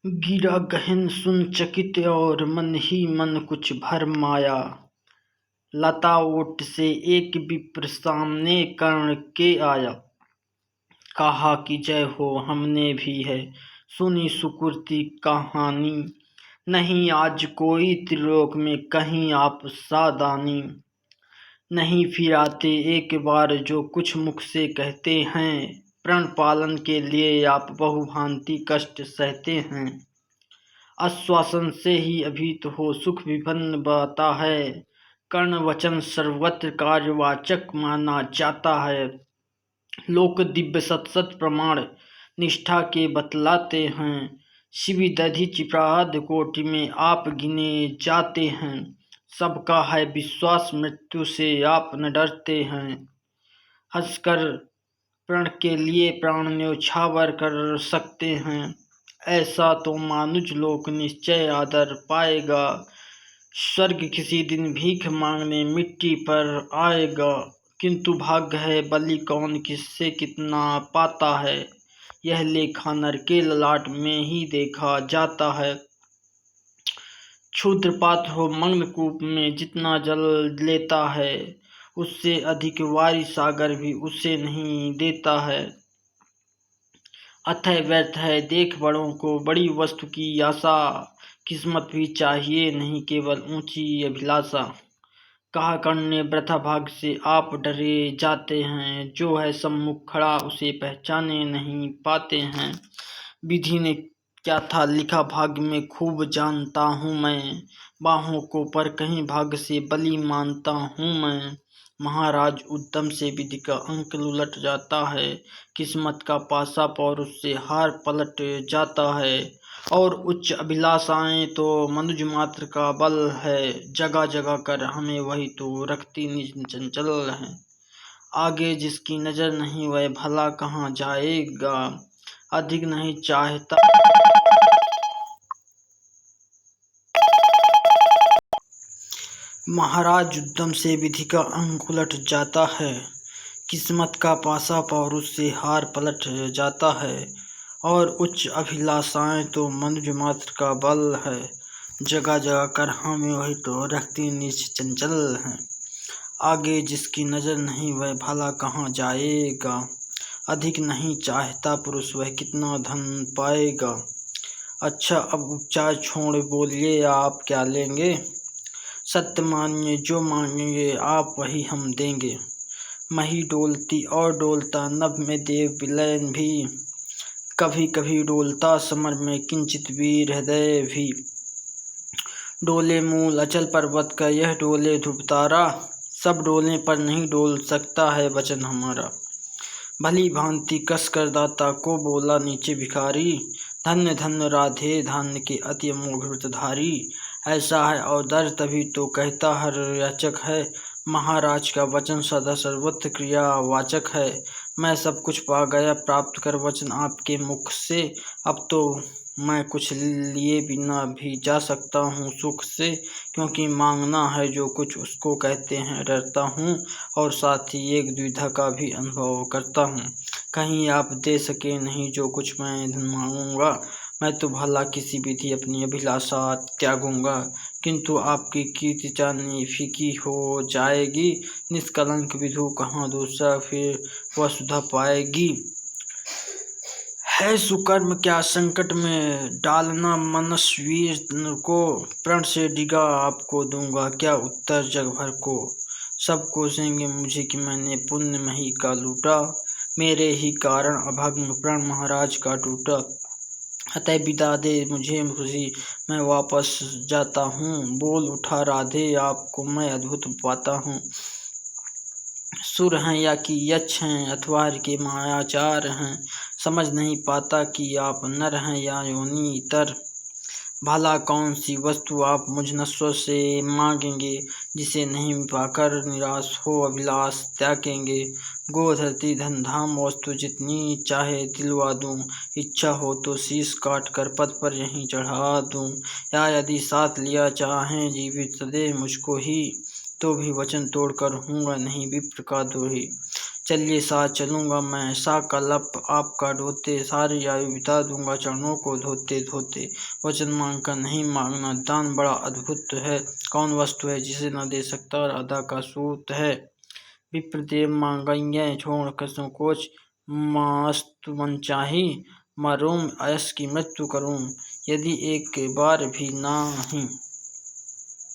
गिरा गहन सुन चकित और मन ही मन कुछ भरमाया। लता ओट से एक विप्र सामने कर्ण के आया। कहा कि जय हो, हमने भी है सुनी सुकृति कहानी। नहीं आज कोई त्रिलोक में कहीं आप सा दानी। नहीं फिर आते एक बार जो कुछ मुख से कहते हैं। प्रण पालन के लिए आप बहुभांति कष्ट सहते हैं। आश्वासन से ही अभीत हो सुख विपन्न बाता है। कर्ण वचन सर्वत्र कार्यवाचक माना जाता है। लोक दिव्य सत सत प्रमाण निष्ठा के बतलाते हैं। शिवि दधि चिपराध कोटि में आप गिने जाते हैं। सबका है विश्वास मृत्यु से आप न डरते हैं। हंसकर प्रण के लिए प्राण न्यौछावर कर सकते हैं। ऐसा तो मानुज लोक निश्चय आदर पाएगा। स्वर्ग किसी दिन भीख मांगने मिट्टी पर आएगा। किंतु भाग्य है बलि कौन किससे कितना पाता है। यह लेखा नर के ललाट में ही देखा जाता है। क्षुद्र पात्र हो मग्न कूप में जितना जल लेता है, उससे अधिक वारी सागर भी उसे नहीं देता है। अथय व्यर्थ है देख बड़ों को बड़ी वस्तु की आशा। किस्मत भी चाहिए नहीं केवल ऊंची अभिलाषा। कहा कर्ण ने वृथा भाग्य से आप डरे जाते हैं। जो है सम्मुख खड़ा उसे पहचाने नहीं पाते हैं। विधि ने क्या था लिखा भाग्य में खूब जानता हूँ मैं। बाहों को पर कहीं भाग्य से बलि मानता हूँ मैं। महाराज उद्यम से विधि का अंक उलट जाता है। किस्मत का पासा पौरुष से हार पलट जाता है। और उच्च अभिलाषाएं तो मनुज मात्र का बल है। जगह जगह कर हमें वही तो रखती निज चंचल है। आगे जिसकी नजर नहीं वह भला कहाँ जाएगा। अधिक नहीं चाहता महाराज उद्यम से विधि का अंक उलट जाता है। किस्मत का पासा पौरुष से हार पलट जाता है। और उच्च अभिलाषाएं तो मनुज मात्र का बल है। जगह जगह कर हमें वही तो रखती निज चंचल है। आगे जिसकी नजर नहीं वह भला कहाँ जाएगा। अधिक नहीं चाहता पुरुष वह कितना धन पाएगा। अच्छा अब उपचार छोड़ बोलिए आप क्या लेंगे। सत्य मानिए जो मांगेंगे आप वही हम देंगे। मही डोलती और डोलता नभ में देव विलयन भी। कभी कभी डोलता समर में किंचित वीर हृदय भी। डोले मूल अचल पर्वत का यह डोले ध्रुव तारा। सब डोले पर नहीं डोल सकता है वचन हमारा। भली भांति कस कर दाता को बोला नीचे भिखारी। धन्य धन्य राधे धान्य के अति अमोघ व्रतधारी। ऐसा है और दर तभी तो कहता हर याचक है। महाराज का वचन सदा सर्वत्र क्रियावाचक है। मैं सब कुछ पा गया प्राप्त कर वचन आपके मुख से। अब तो मैं कुछ लिए बिना भी जा सकता हूँ सुख से। क्योंकि मांगना है जो कुछ उसको कहते हैं डरता हूँ। और साथ ही एक द्विधा का भी अनुभव करता हूँ। कहीं आप दे सके नहीं जो कुछ मैं धन मांगूंगा। मैं तो भला किसी विधि अपनी अभिलाषा त्यागूंगा। किंतु आपकी कीर्ति चांदनी फीकी हो जाएगी। निष्कलंक विधु कहाँ दूसरा फिर वसुधा पाएगी। है सुकर्म क्या संकट में डालना मनस्वीर को। प्रण से डिगा आपको दूंगा क्या उत्तर जग भर को। सब कोसेंगे मुझे कि मैंने पुण्य मही का लूटा। मेरे ही कारण अभंग प्रण महाराज का टूटा। अतः विदा दे मुझे खुशी मैं वापस जाता हूँ। बोल उठा राधे आपको मैं अद्भुत पाता हूँ। सुर हैं या कि यक्ष हैं अथवा के मायाचार हैं। समझ नहीं पाता कि आप नर हैं या योनि इतर। भला कौन सी वस्तु आप मुझ नश्वर से मांगेंगे। जिसे नहीं पाकर निराश हो अभिलाष त्यागेंगे। गो धरती धन धाम वस्तु जितनी चाहे दिलवा दूं। इच्छा हो तो शीश काट कर पद पर यहीं चढ़ा दूं। या यदि साथ लिया चाहें जीवित दे मुझको ही। तो भी वचन तोड़कर हूँगा नहीं विप्र का द्रोही। चलिए साथ चलूँगा मैं, साका लप आपका ढोते, सारी आयु बिता दूँगा चरणों को धोते धोते। वचन मांगकर नहीं मांगना, दान बड़ा अद्भुत है, कौन वस्तु है जिसे न दे सकता राधा का सूत है। विप्रदेव मांगेंगे छोड़ संकोच, मस्तु मनचाही, मरूं अयस की मृत्यु करूं, यदि एक बार भी नाही।